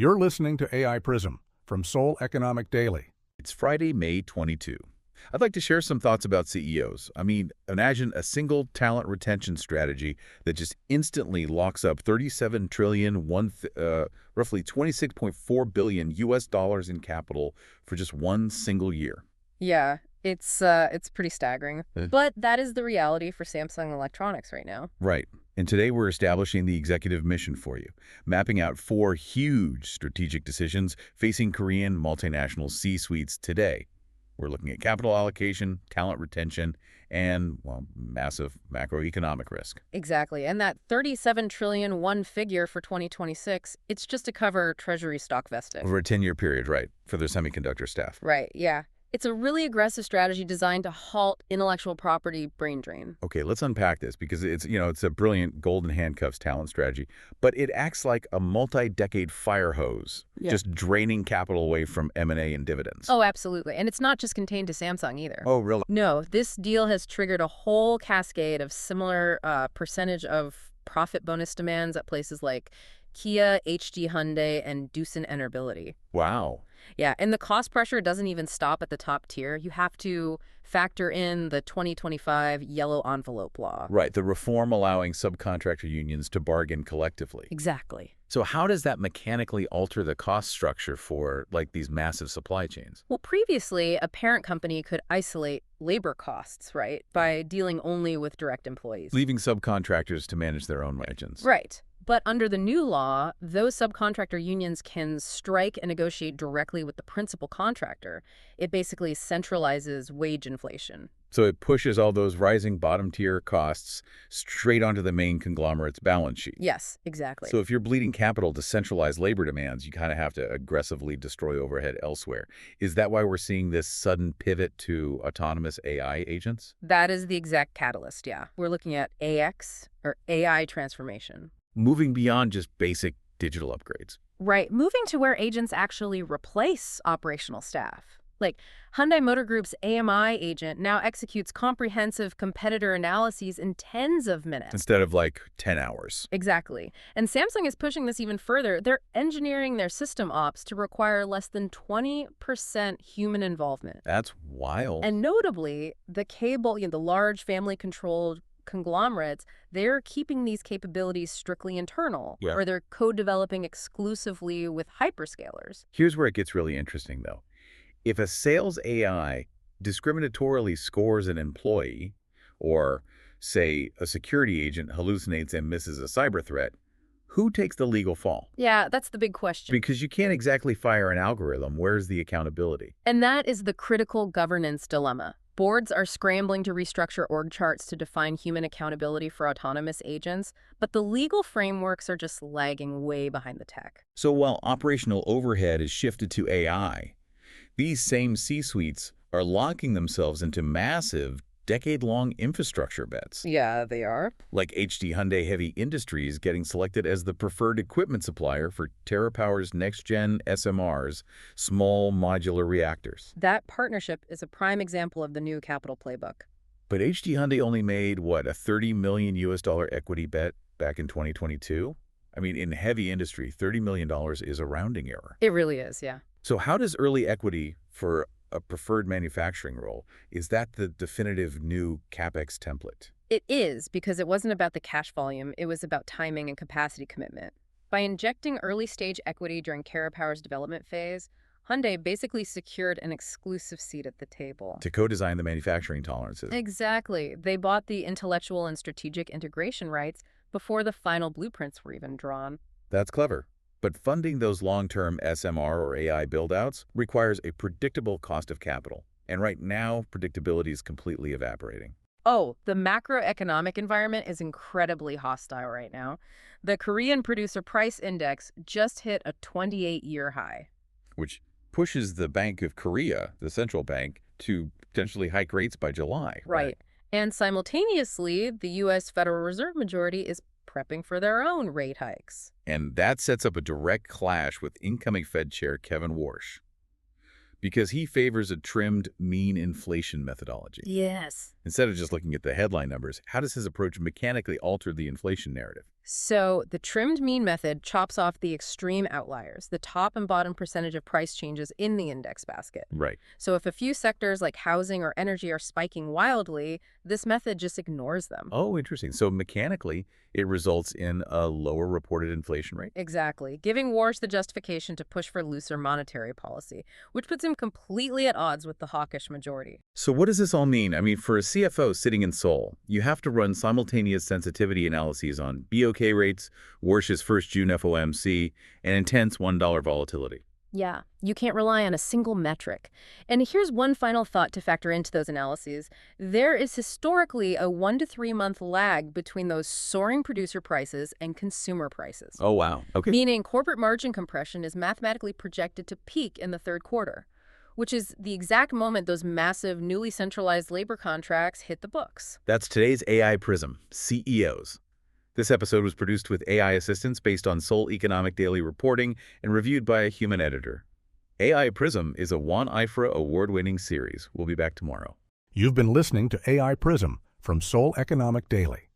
You're listening to AI PRISM from Seoul Economic Daily. It's Friday, May 22. I'd like to share some thoughts about CEOs. Imagine a single talent retention strategy that just instantly locks up 37 trillion, roughly 26.4 billion US dollars in capital for just one single year. Yeah, it's pretty staggering. But that is the reality for Samsung Electronics right now. Right. And today we're establishing the executive mission for you, mapping out 4 huge strategic decisions facing Korean multinational C-suites today. We're looking at capital allocation, talent retention, and, well, massive macroeconomic risk. Exactly. And that 37 trillion one figure for 2026, it's just to cover Treasury stock vesting. Over a 10-year period, right, for their semiconductor staff. Right, yeah. It's a really aggressive strategy designed to halt intellectual property brain drain. Okay, let's unpack this because it's a brilliant golden handcuffs talent strategy, but it acts like a multi-decade fire hose, just draining capital away from M&A and dividends. Oh, absolutely. And it's not just contained to Samsung either. Oh, really? No, this deal has triggered a whole cascade of similar percentage of profit bonus demands at places like Kia, HD Hyundai, and Doosan Enerbility. Wow. Yeah, and the cost pressure doesn't even stop at the top tier. You have to factor in the 2025 yellow envelope law. Right, the reform allowing subcontractor unions to bargain collectively. Exactly. So how does that mechanically alter the cost structure for, these massive supply chains? Well, previously, a parent company could isolate labor costs, right, by dealing only with direct employees. Leaving subcontractors to manage their own margins. Right. But under the new law, those subcontractor unions can strike and negotiate directly with the principal contractor. It basically centralizes wage inflation. So it pushes all those rising bottom-tier costs straight onto the main conglomerate's balance sheet. Yes, exactly. So if you're bleeding capital to centralize labor demands, you kind of have to aggressively destroy overhead elsewhere. Is that why we're seeing this sudden pivot to autonomous AI agents? That is the exact catalyst, yeah. We're looking at AX, or AI transformation. Moving beyond just basic digital upgrades. Right, moving to where agents actually replace operational staff. Like Hyundai Motor Group's AMI agent now executes comprehensive competitor analyses in tens of minutes. Instead of 10 hours. Exactly. And Samsung is pushing this even further. They're engineering their system ops to require less than 20% human involvement. That's wild. And notably, the large family-controlled conglomerates, they're keeping these capabilities strictly internal, or they're co-developing exclusively with hyperscalers. Here's where it gets really interesting, though. If a sales AI discriminatorily scores an employee, or, say, a security agent hallucinates and misses a cyber threat, who takes the legal fall? Yeah, that's the big question. Because you can't exactly fire an algorithm. Where's the accountability? And that is the critical governance dilemma. Boards are scrambling to restructure org charts to define human accountability for autonomous agents, but the legal frameworks are just lagging way behind the tech. So while operational overhead is shifted to AI, these same C-suites are locking themselves into massive, decade-long infrastructure bets. Yeah, they are. Like HD Hyundai Heavy Industries getting selected as the preferred equipment supplier for TerraPower's next-gen SMRs, small modular reactors. That partnership is a prime example of the new capital playbook. But HD Hyundai only made, a $30 million equity bet back in 2022? In heavy industry, $30 million is a rounding error. It really is, yeah. So how does early equity for a preferred manufacturing role, is that the definitive new CapEx template? It is, because it wasn't about the cash volume, it was about timing and capacity commitment. By injecting early-stage equity during TerraPower's development phase, Hyundai basically secured an exclusive seat at the table. To co-design the manufacturing tolerances. Exactly. They bought the intellectual and strategic integration rights before the final blueprints were even drawn. That's clever. But funding those long-term SMR or AI build-outs requires a predictable cost of capital. And right now, predictability is completely evaporating. Oh, the macroeconomic environment is incredibly hostile right now. The Korean Producer Price Index just hit a 28-year high. Which pushes the Bank of Korea, the central bank, to potentially hike rates by July. Right. And simultaneously, the U.S. Federal Reserve majority is prepping for their own rate hikes. And that sets up a direct clash with incoming Fed Chair Kevin Warsh, because he favors a trimmed mean inflation methodology. Yes. Instead of just looking at the headline numbers, how does his approach mechanically alter the inflation narrative? So the trimmed mean method chops off the extreme outliers, the top and bottom percentage of price changes in the index basket. Right. So if a few sectors like housing or energy are spiking wildly, this method just ignores them. Oh, interesting. So mechanically, it results in a lower reported inflation rate? Exactly, giving Warsh the justification to push for looser monetary policy, which puts him completely at odds with the hawkish majority. So what does this all mean? I mean, for a CFO sitting in Seoul, you have to run simultaneous sensitivity analyses on BOK rates, Warsh's first June FOMC, and intense $1 volatility. Yeah, you can't rely on a single metric. And here's one final thought to factor into those analyses. There is historically a 1 to 3 month lag between those soaring producer prices and consumer prices. Oh, wow. Okay. Meaning corporate margin compression is mathematically projected to peak in the third quarter, which is the exact moment those massive, newly centralized labor contracts hit the books. That's today's AI PRISM, CEOs. This episode was produced with AI assistance based on Seoul Economic Daily reporting and reviewed by a human editor. AI PRISM is a WAN-IFRA award-winning series. We'll be back tomorrow. You've been listening to AI PRISM from Seoul Economic Daily.